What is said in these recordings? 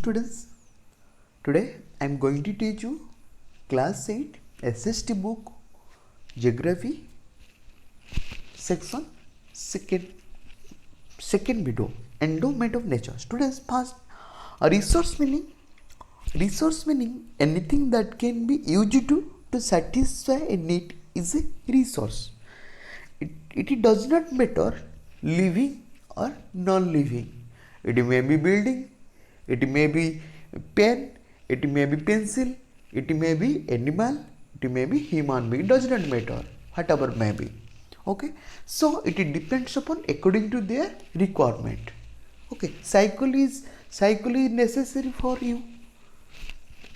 students, today I am going to teach you class 8 SST book geography section second video endowment of nature. Students, first, a resource meaning anything that can be used to satisfy a need is a resource. It does not matter living or non-living. It may be building, it may be pen, it may be pencil, it may be animal, it may be human being. It does not matter, whatever may be. Okay, so it depends upon according to their requirement. Okay, cycle is necessary for you.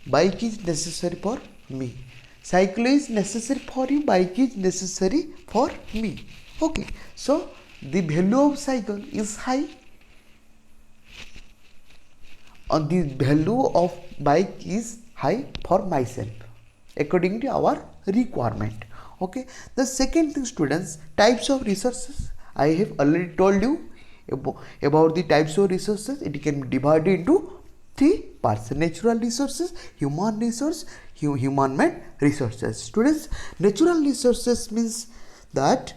Bike is necessary for me. Cycle is necessary for you. Bike is necessary for me. Okay, so the value of cycle is high, and the value of bike is high for myself according to our requirement. Okay, the second thing, students, types of resources. I have already told you about the types of resources. It can be divided into three parts: natural resources, human resource, human-made resources. Students, natural resources means that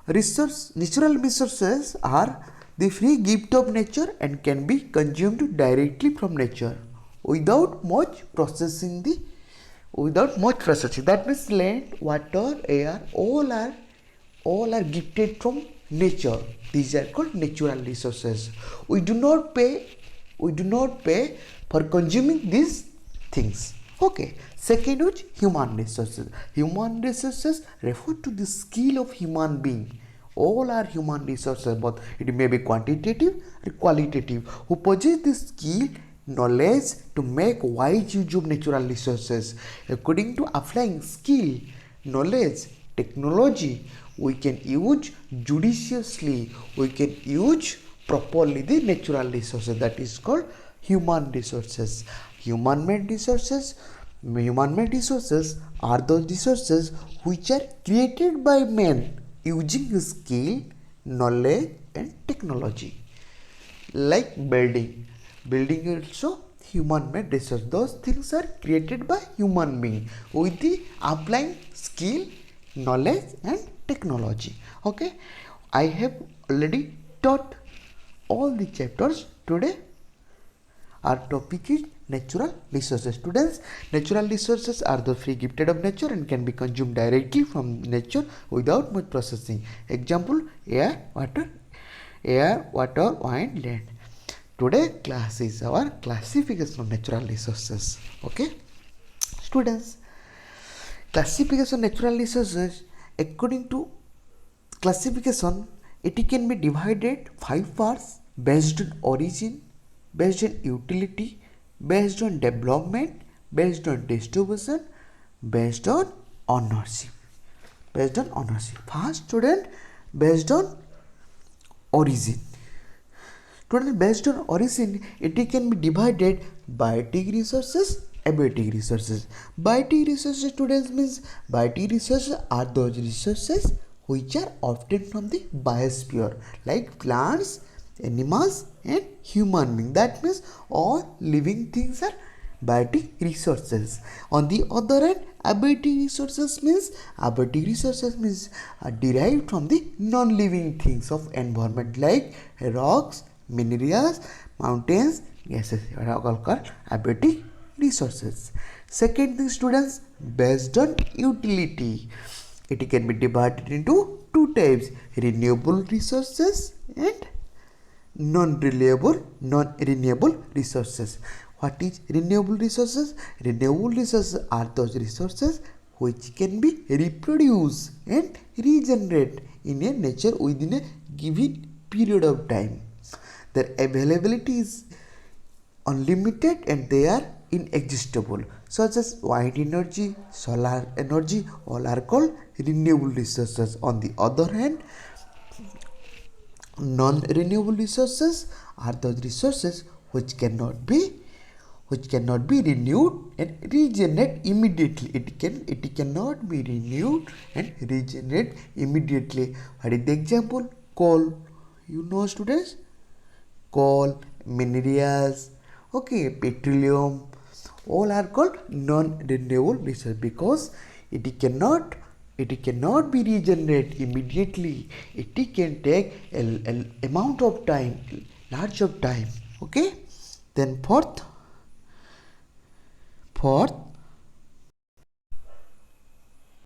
natural resources are the free gift of nature and can be consumed directly from nature without much processing. That means land, water, air, all are gifted from nature. These are called natural resources. We do not pay for consuming these things. Okay. Second is human resources. Human resources refer to the skill of human being. All are human resources, but it may be quantitative or qualitative, who possess the skill, knowledge to make wise use of natural resources. According to applying skill, knowledge, technology, we can use judiciously, we can use properly the natural resources. That is called human resources. Human-made resources are those resources which are created by men using skill, knowledge and technology. Like building also human-made resource. Those things are created by human being with the applying skill, knowledge and technology. Okay, I have already taught all the chapters. Today our topic is natural resources. Students, natural resources are the free gifted of nature and can be consumed directly from nature without much processing. Example: air, water, wine, land. Today class is our classification of natural resources. Okay, students, classification of natural resources. According to classification, it can be divided 5 parts based on origin, based on utility, based on development, based on distribution, based on ownership. First, student, based on origin. Student, based on origin, it can be divided biotic resources, abiotic resources. Biotic resources, students, means biotic resources are those resources which are obtained from the biosphere, like plants, animals and human beings. That means all living things are biotic resources. On the other hand, abiotic resources means are derived from the non-living things of environment, like rocks, minerals, mountains, gases. Are all called abiotic resources. Second thing, students, based on utility, it can be divided into two types: renewable resources and non-renewable resources. What is renewable resources? Renewable resources are those resources which can be reproduced and regenerate in a nature within a given period of time. Their availability is unlimited and they are inexhaustible, such as wind energy, solar energy, all are called renewable resources. On the other hand, non-renewable resources are those resources which cannot be renewed and regenerate immediately. It cannot be renewed and regenerate immediately. What is the example? Coal. You know, students, coal, minerals, Okay, petroleum, all are called non-renewable resource because it cannot be regenerated immediately. It can take a amount of time, large of time. Okay, then fourth